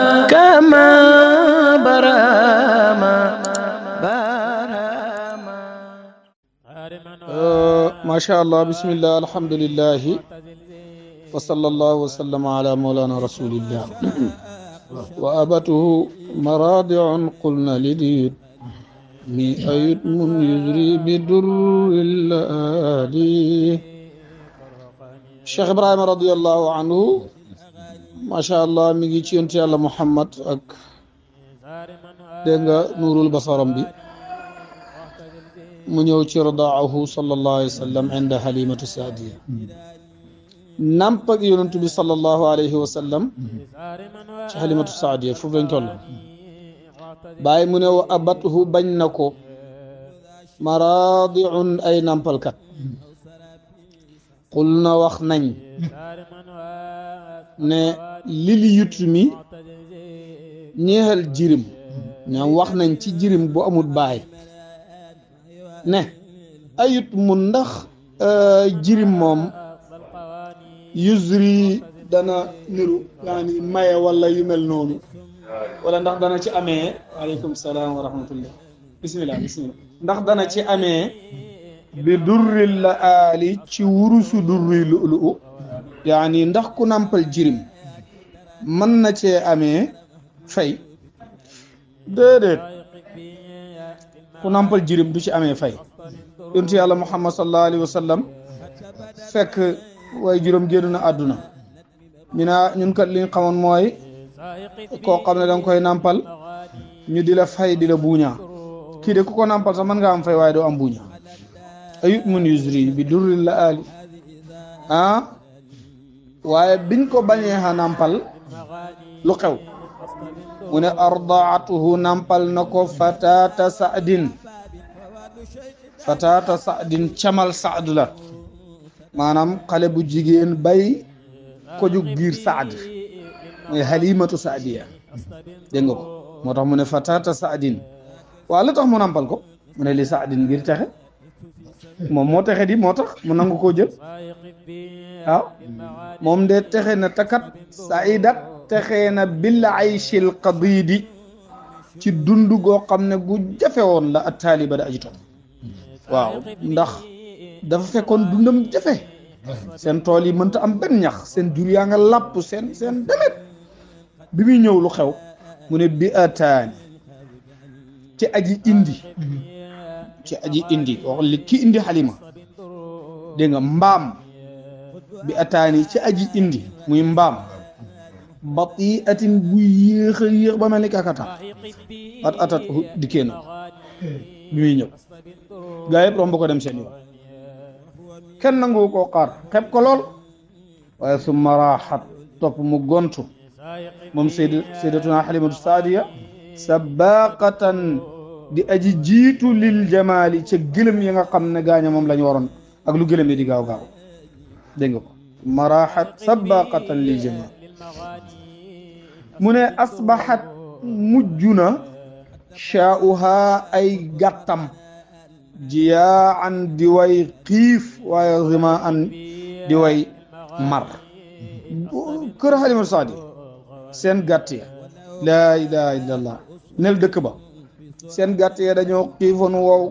كما برام برام ما شاء الله بسم الله الحمد لله وصلى الله وسلم على مولانا رسول الله وأبته مراضع قلنا لديد بأيت من يجري بدر الآلي Cheikh Ibrahima radiyallahu anhu macha allah mi ngi ci yonent yàlla Muhammad ak dégg nga nuurul basaram bi mu ñëw ci radaahu sallallahu alayhi wa sallam inda halimatu saadiya namp ak yonent bi sallallahu alayhi wa sallam ci halimatu saadiya foofu lañ toll bàyyi mu ne wa abatuhu bañ na ko maraadiun ay nampalkat xul na wax nañ ne lili yut mi ñeexal jirim ñoom wax nañ ci jirim bu amul baay ne ayut mu ndax jirim moom yusri dana niru yaani maye wala yu mel noonu wala ndax dana ci amee waaleykum salaam wa rahmatullah bismillah ndax dana ci amee bi durril la aali ci wurusu durri lu'lu'u yaani ndax ku nampal jirim mën na cee amee fay déedéet ku nampal jirim du ci amee fay yonent yàlla Muhammad sallallahu alayhi wa sallam fekk way juróom génn na àdduna mi naa ñun kat li ñu xamoon mooy koo xam ne danga koy nampal ñu di la fay di la buuñaa kii de ku ko nampal sax mën nga am fay waaye doo am buuñaa ayut mun yusri bi durri la ali waaye biñ ko bañee xa nampal lu xew mu ne ardaatuhu nampal na ko fatata saadin camal saad la maanaam xale bu jigéen bay ko jug giir saad mooy halimatu saadiya dégg nga ko moo tax mu ne fatata saadin waaw lu tax mu nampal ko mu ne li saadin ngir texe moom moo texe di moo tax mu nangu koo jël waaw moom de texe na takat saidat texe na bil ayshil qadidi ci dund goo xam ne gu jafe woon la at taaliba da aji topp waaw ndax dafa fekkoon dundam jafe seen tool yi mënta am benn ñax seen jur yaa nga làpp seen demet bi muy ñëw lu xew mu ne bi ataani ci aji indi wax li ki indi xalima dégg nga mbaam bi ataani ci aji indi muy mbaam bati atin bu yéex a yéex ba mel ni kakata atat dikkee na bi muy ñëw gaa yëpp romb ko dem seen yoon kenn nangu koo xaar xeb ko lool waaye summa raaxat topp mu gontu moom sayyidatuna Halimatu Saadiya sabaqatan di aji jiitu lil jamaali ca gëlëm yi nga xam ne gaaña moom lañ waroon ak lu gëlëm yi di gaaw dégg nga ko maraxat sabaqatan lil jamaali mu ne asbaxat mujj na shaa'uha ay gàttam jiyaan di way xiif waaye zimaan di way mar kër Halimatu Saadiya seen gàtt ya laa ilaha illallah nel dëkk ba seen gàtt ya dañoo xiifoon wow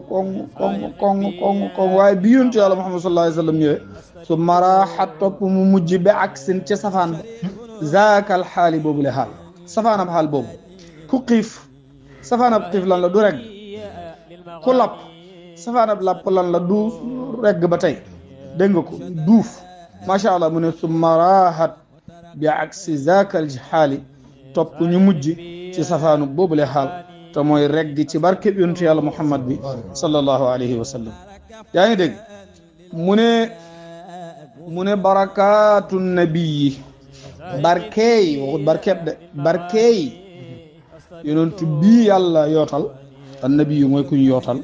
koŋ waaye bi yonent yàlla Muhammad sallallahu alayhi wa sallam ñëwee su maraaxat topp mu mujj ba ak seen ca safaan ba zaakal xaali boobu le xaal safaanab xaal boobu ku xiif safaanab xiif lan la du regg ku lapp safaanab lapp lan la du regg ba tey dégg nga ko duuf macha allah mu ne su maraaxat bi ak si zaakal xaali topp ñu mujj ci safaanu boobu le xaal te mooy regg ci barke yonent yàlla Muhammad bi sallallahu alayhi wa sallam yaa ngi dégg mu ne barakaatu nabiyi barkeey waxut barkeeb de barkeey yonent bii yàlla yootal annabiyu mooy kuñ yootal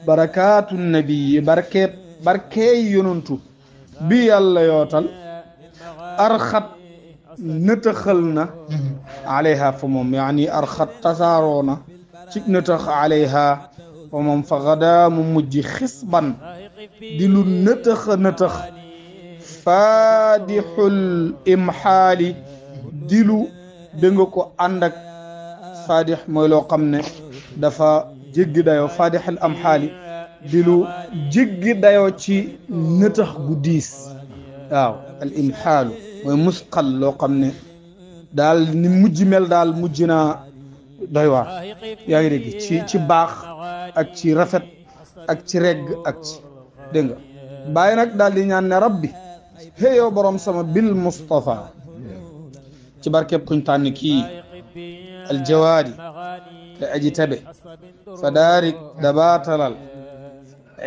barakaatu nabiyi barkeey yonentu bii yàlla yootal arxat nëtëxal na alayha fa moom yaani arxat tasaaroo na ci nëtëx alayha fa moom fa gadaa mu mujj xisban di lu nëtëx faadixul imxaali di lu dégg nga ko ànd ak faadix mooy loo xam ne dafa jéggi dayoo faadixal am xaali di lu jéggi dayoo ci nëtax gu diis waaw al imxaalu mooy musqal loo xam ne daal ni mujj mel daal mujj naa doy waar yaa ngi dégg ci baax ak ci rafet ak ci regg ak ci dégg nga bàyyi nag daal di ñaan ne rabbi xëy yow borom sama bil Mustafa ci barkeb kuñ tànn kii aljawaadi te aji tabe fa daarik dabaatalal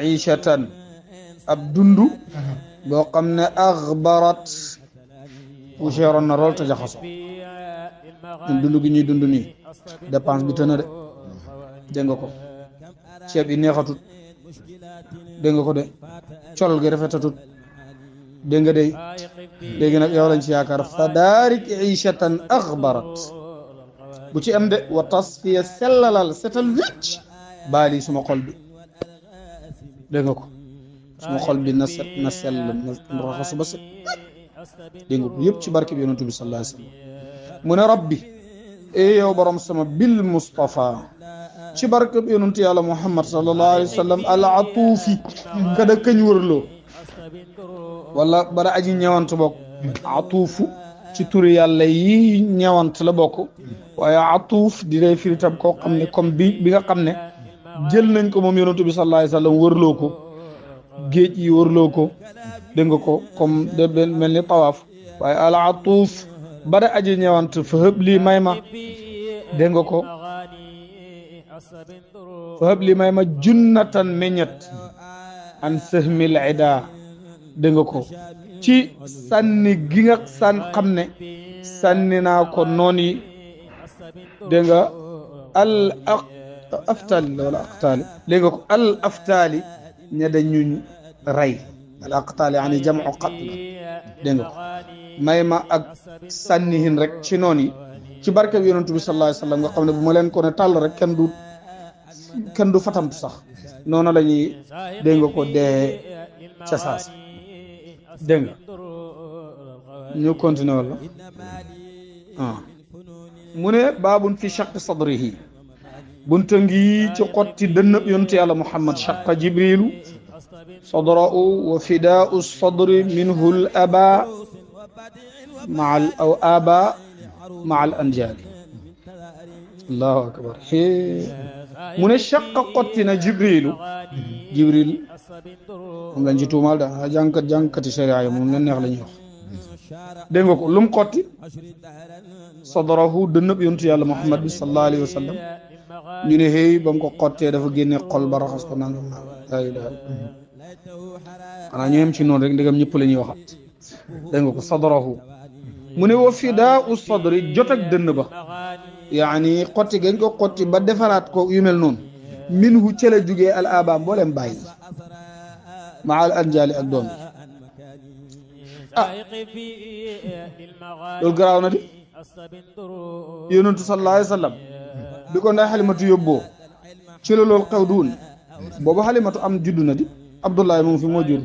iishatan ab dundu boo xam ne axbarat poussièroon na lool te jaxaso ñun dund gi ñuy dund nii dépense bi tëna de dégg nga ko ceeb yi neexatut dégg nga ko de col gi rafetatut dégg nga de léegi nag yow lañ ci yaakaar fa daarik iishatan axbarat bu ci am de wa tasfiya sellalal setal wicc baali suma xol bi dégg nga ko suma xol bi na set na sell na raxasu ba set dégg nga ko yëpp ci barke bi yonent bi sallallahu alayhi wa sallam mu ne rabbi yow borom sama bil Mustafa ci barke bi yonent yàlla Muhammad sallallahu alayhi wa sallam al atuufi kada kañ wërloo wala bara aji ñëwant bokk atuufu ci turi yàlla yi ñëwant la bokk waaye atuuf di lay firi tam koo xam ne comme bi nga xam ne jël nañ ko moom yonent bi sallallahu alayhi wa sallam wërloo ko géej yi wërloo ko dégg nga ko comme de mel ni tawaaf waaye al atuuf bara aji ñëwant fa hëb lii may ma dégg nga ko fa hëb lii may ma junnatan meññet an sahmil ida dégg nga ko ci sànni gi nga xam ne sànni naa ko noon yi dégg nga al aftali la wala aqtaali dégg nga ko al aftali ña dañuñ rey al aqtaali ani jamu qatl dégg nga ko may ma ak sànnihin rek ci noon yi ci barke bi yonent bi sallallahu alayhi wa sallam nga xam ne bu ma leen ko ne tàll rek kenn du fatamtu sax noonu la ñuy dégg nga ko dee ca saasa dégg nga ñu continuer wala mu ne baabun fi shaqi sadrihi bunta ngi ci xotti dënnëb yonent yàlla Muhammad shaqa jibrilu sadra'u wa fidaa'u sadri minhu al aba aw aba maa al anjaali allahu akbar mu ne shaqa xotti na jibril moom lañ ci tuumaal daa jàngkati sharia yi moom leen neex la ñuy wax dégg nga ko lu mu xotti sadrahu dënnëb yontu yàlla Muhammad bi sallallahu alayhi wa sallam ñu ne xëy ba mu ko xottee dafa génne xol ba raxas ko nangam laa ilaha xanaa ñu yem ci noonu rek ndegam ñëpp la ñuy waxat dégg nga ko sadrahu mu ne wa fidaa'u sadri jot ak dënn ba yaani xotti gañ ko xotti ba defaraat ko yu mel noonu minhu ca la jugee al aba mboolem bàyyi maa al anjaali ak doom loolu garaaw na di yonentu sallallahu alayhi wa sallam bi ko nday xalimatu yóbboo ci la loolu xew duun boobu xalimatu am juddu na di abdullahi moom fi moo jur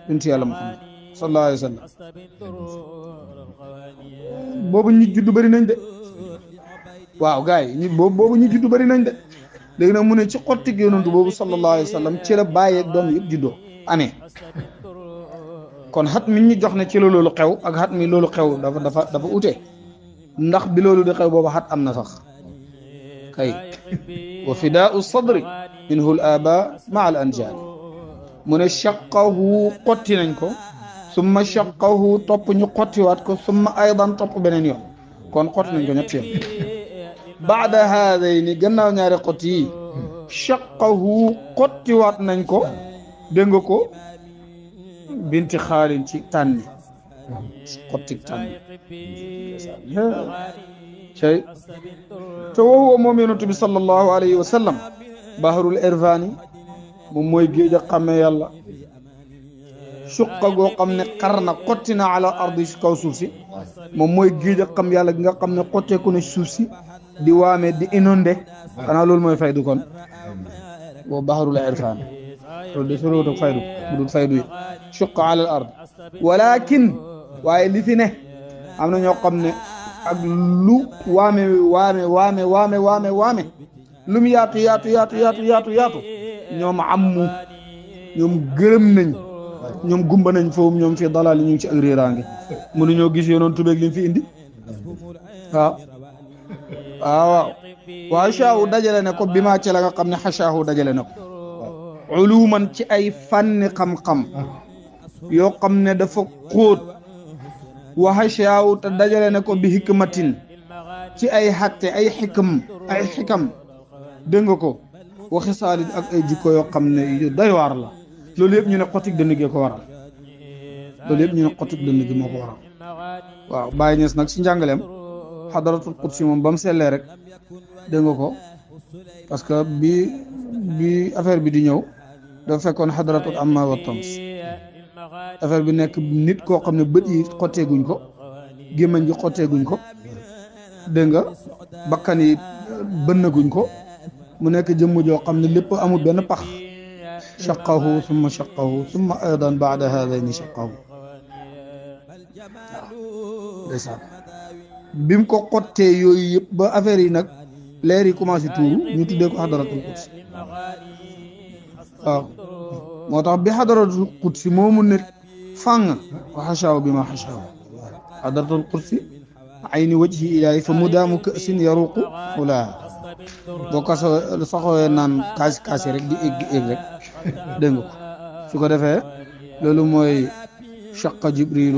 yonentu yàlla Muhammad sallallahu alayhi wa sallam boobu ñi juddu bëri nañ de waaw gars yi boobu ñi juddu bëri nañ de léegi nag mu ne ci xottik yonentu boobu sallallahu alayhi wa sallam ci la bàyyi ak doom yëpp juddoo amee kon xat mi ñu jox ne ci la loolu xew ak xat mi loolu xew dafa ute ndax bi loolu di xew boobu xat am na sax kay wa fidaa'u sadri minhu al aba maa al anjaal mu ne shaqahu xotti nañ ko summa shaqahu topp ñu xottiwaat ko summa aydan topp beneen yoon kon xotti nañ ko ñett yoon baada haadayni gannaaw ñaari xotti yi shaqahu xottiwaat nañ ko dégg nga ko binti xaalin ci tànni xottik tànni cey te woowu moom yonent bi sallallahu alayhi wa sallam baharul irvani moom mooy géej a xamee yàlla suqa goo xam ne xar na xotti na ala ardi si kaw suuf si moom mooy géej a xam yàlla gi nga xam ne xotteeku na suuf si di waame di inondé xanaa loolu mooy faydu kon boo baharul irvani loolu de soriwut ak faydu bu dul faydu yi suqa ala al ard walakin waaye li fi ne am na ñoo xam ne ak lu waame lu mu yaatu ñoom ammu ñoom gërëm nañ ñoom gumba nañ foofu ñoom fii dalaal ñu ngi ci ak réeraange mënuñoo gis yoonoon tubeeg li mu fi indi waaw waaw xashaahu dajale ne ko bi maa ci la nga xam ne xashaahu dajale ne ko uluman ci ay fànni xam-xam yoo xam ne dafa xóot wa xashaahu te dajale ne ko bi hikmatin ci ay xatte ay xikam dégg nga ko waxi saalit ak ay jikko yoo xam ne yu doy waar la loolu yëpp ñu ne xotik dënn gi ko waral moo ko waral waaw Baye Niass nag si njàngaleem xadaratul qudsi moom ba mu sellee rek dégg nga ko parce que bi affaire bi di ñëw dafa fekkoon xadaratul amma wa tams affaire bi nekk nit koo xam ne bët yi xotteeguñ ko gémmañ gi xotteeguñ ko dégg nga bakkan yi bënnaguñ ko mu nekk jëmm joo xam ne lépp amul benn pax shaqahu summa aydan baada haadayni shaqahu ndeysaan bi mu ko xottee yooyu yëpp ba affaire yi nag leer yi commencé tuuru ñu tuddee ko xadaratul qudsi waaw moo tax bi xadaratul qudsi moomu ne fàng wa xashaaw bi ma xashaaw xadaratul qudsi ayni wajhi ilaahi fa mudaamu kësin yaruqu ulaa boo ko saxooyee naan kaasi rek di egg rek dégg nga ko su ko defee loolu mooy shaqa jibrilu